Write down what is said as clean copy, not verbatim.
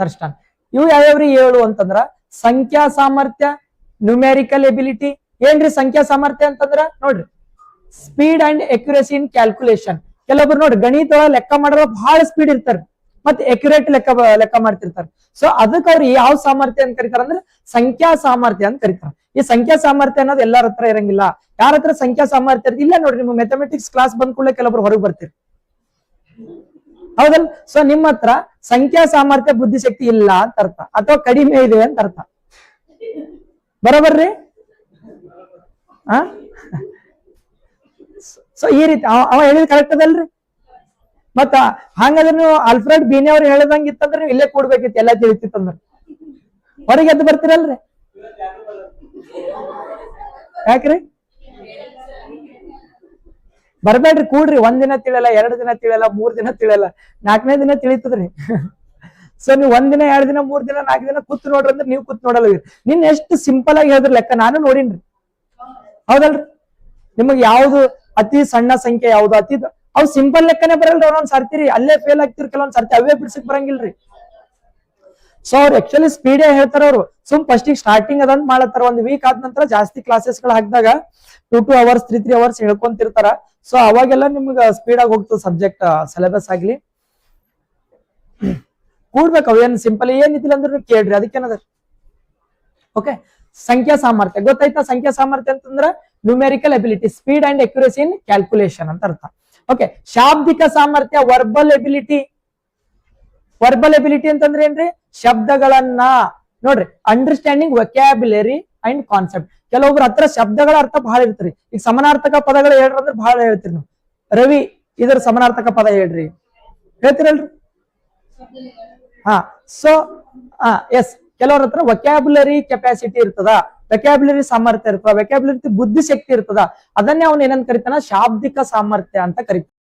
Thurston. ಇವು ಯಾವ್ಯಾವ್ರಿ 7 ಅಂತಂದ್ರ ಸಂಖ್ಯಾ ಸಾಮರ್ಥ್ಯ, ನ್ಯೂಮೆರಿಕಲ್ ಎಬಿಲಿಟಿ. ಏನ್ರಿ ಸಂಖ್ಯಾ ಸಾಮರ್ಥ್ಯ ಅಂತಂದ್ರ ನೋಡ್ರಿ speed and accuracy in calculation. ಕೆಲವೊಬ್ರು ನೋಡ್ರಿ ಗಣಿತ ಲೆಕ್ಕ ಮಾಡೋರು ಬಹಳ ಸ್ಪೀಡ್ ಇರ್ತಾರ ಮತ್ತೆ ಅಕ್ಯುರೇಟ್ ಲೆಕ್ಕ ಮಾಡ್ತಿರ್ತಾರೆ. ಸೊ ಅದಕ್ಕೆ ಅವ್ರು ಯಾವ ಸಾಮರ್ಥ್ಯ ಅಂತ ಕರೀತಾರ ಅಂದ್ರೆ ಸಂಖ್ಯಾ ಸಾಮರ್ಥ್ಯ ಅಂತ ಕರೀತಾರ. ಈ ಸಂಖ್ಯಾ ಸಾಮರ್ಥ್ಯ ಅನ್ನೋದು ಎಲ್ಲರ ಹತ್ರ ಇರಂಗಿಲ್ಲ. ಯಾರ ಹತ್ರ ಸಂಖ್ಯಾ ಸಾಮರ್ಥ್ಯ ಇಲ್ಲ ನೋಡ್ರಿ, ನಿಮ್ಮ ಮ್ಯಾಥಮೆಟಿಕ್ಸ್ ಕ್ಲಾಸ್ ಬಂದ್ ಕೂಡಲೇ ಕೆಲವೊಬ್ರು ಹೊರಗೆ ಬರ್ತೀರಿ, ಹೌದಲ್? ಸೊ ನಿಮ್ಮ ಹತ್ರ ಸಂಖ್ಯಾ ಸಾಮರ್ಥ್ಯ ಬುದ್ಧಿಶಕ್ತಿ ಇಲ್ಲ ಅಂತ ಅರ್ಥ, ಅಥವಾ ಕಡಿಮೆ ಇದೆ ಅಂತ ಅರ್ಥ. ಬರೋಬರ್ರಿ? ಸೊ ಈ ರೀತಿ ಅವ ಹೇಳಿದ್ ಕರೆಕ್ಟ್ ಅದಲ್ರಿ? ಮತ್ತ ಹಂಗಾದ್ರೆ ನೀವು ಆಲ್ಫ್ರೆಡ್ ಬೀನೆ ಅವ್ರು ಹೇಳ್ದಂಗ ಇತ್ತಂದ್ರೆ ನೀವು ಇಲ್ಲೇ ಕೂಡ್ಬೇಕಿತ್ತು, ಎಲ್ಲ ತಿಳಿತಿತ್ತಂದ್ರ ಹೊರಗೆ ಎದ್ದು ಬರ್ತೀರಲ್ರಿ? ಯಾಕ್ರಿ ಬರ್ಬೇಡ್ರಿ, ಕೂಡ್ರಿ. 1 ದಿನ ತಿಳಿಯಲ್ಲ, 2 ದಿನ ತಿಳಿಯಲ್ಲ, 3 ದಿನ ತಿಳಿಯಲ್ಲ, 4ನೇ ದಿನ ತಿಳಿತದ್ರಿ. ಸೊ ನೀವು 1 ದಿನ 2 ದಿನ 3 ದಿನ 4 ದಿನ ಕೂತ್ ನೋಡ್ರಿ ಅಂದ್ರೆ ನೀವು ಕೂತ್ ನೋಡಲ್ಲ. ನಿನ್ ಎಷ್ಟು ಸಿಂಪಲ್ ಆಗಿ ಹೇಳಿದ್ರ ಲೆಕ್ಕ ನಾನು ನೋಡಿನ್ರಿ, ಹೌದಲ್ರಿ? ನಿಮಗ್ ಯಾವ್ದು ಅತಿ ಸಣ್ಣ ಸಂಖ್ಯೆ ಯಾವ್ದು ಅತಿ ಅವ್ ಸಿಂಪಲ್ ಲೆಕ್ಕನೇ ಬರಲ್ರಿ. ಒಂದೊಂದ್ ಸರ್ತಿರಿ ಅಲ್ಲೇ ಫೇಲ್ ಆಗ್ತಿರಿ, ಕೆಲವೊಂದ್ ಸರ್ತಿ ಅವೇ ಬಿಡ್ಸಕ್ ಬರಂಗಿಲ್ರಿ. ಸೊ ಅವ್ರು ಆಕ್ಚುಲಿ ಸ್ಪೀಡೇ ಹೇಳ್ತಾರ. ಅವ್ರು ಫಸ್ಟ್ ಸ್ಟಾರ್ಟಿಂಗ್ ಅದಂತ ಮಾಡತ್ತಾರ. 1 ವೀಕ್ ಆದ ನಂತರ ಜಾಸ್ತಿ ಕ್ಲಾಸಸ್ ಗಳು ಹಾಕಿದಾಗ 2 hours 3 hours ಹೇಳ್ಕೊಂತಿರ್ತಾರ. ಸೊ ಅವಾಗೆಲ್ಲ ನಿಮ್ಗ ಸ್ಪೀಡ್ ಆಗಿ ಹೋಗ್ತದೆ ಸಬ್ಜೆಕ್ಟ್ ಸಿಲೆಬಸ್ ಆಗ್ಲಿ. ಕೂಡ್ಬೇಕು, ಅವೇನ್ ಸಿಂಪಲ್ ಏನಿದ್ದಿಲ್ಲ ಅಂದ್ರೆ ಕೇಳ್ರಿ, ಅದಕ್ಕೇನದ. ಓಕೆ, ಸಂಖ್ಯಾ ಸಾಮರ್ಥ್ಯ ಗೊತ್ತಾಯ್ತಾ? ಸಂಖ್ಯಾ ಸಾಮರ್ಥ್ಯ ಅಂತಂದ್ರ numerical ability, speed and accuracy in calculation ಅಂತ ಅರ್ಥ. ಓಕೆ, ಶಾಬ್ದಿಕ ಸಾಮರ್ಥ್ಯ ವರ್ಬಲ್ ಎಬಿಲಿಟಿ. ವರ್ಬಲ್ ಎಬಿಲಿಟಿ ಅಂತಂದ್ರೆ ಏನ್ರಿ? ಶಬ್ದಗಳನ್ನ ನೋಡ್ರಿ ಅಂಡರ್ಸ್ಟ್ಯಾಂಡಿಂಗ್ ವೊಕ್ಯಾಬ್ಯುಲರಿ ಅಂಡ್ ಕಾನ್ಸೆಪ್ಟ್. ಕೆಲವೊಬ್ರ ಹತ್ರ ಶಬ್ದಗಳ ಅರ್ಥ ಬಹಳ ಇರ್ತೀರಿ. ಈಗ ಸಮಾನಾರ್ಥಕ ಪದಗಳು ಹೇಳ್ರಿ ಅಂದ್ರೆ ಬಹಳ ಹೇಳ್ತೀರಿ ನೀವು. ರವಿ ಇದರ ಸಮಾನಾರ್ಥಕ ಪದ ಹೇಳ್ರಿ, ಹೇಳ್ತೀರಲ್ರಿ? ಸೊ ಎಸ್, ಕೆಲವ್ರ ಹತ್ರ ವೊಕ್ಯಾಬ್ಯುಲರಿ ಕೆಪಾಸಿಟಿ ಇರ್ತದ, ವೊಕ್ಯಾಬ್ಯುಲರಿ ಸಾಮರ್ಥ್ಯ ಇರ್ತದ, ವೊಕ್ಯಾಬ್ಯುಲರಿ ಬುದ್ಧಿಶಕ್ತಿ ಇರ್ತದ. ಅದನ್ನೇ ಅವ್ನು ಏನಂತ ಕರಿತಾನ? ಶಾಬ್ದಿಕ ಸಾಮರ್ಥ್ಯ ಅಂತ ಕರಿತಾನ.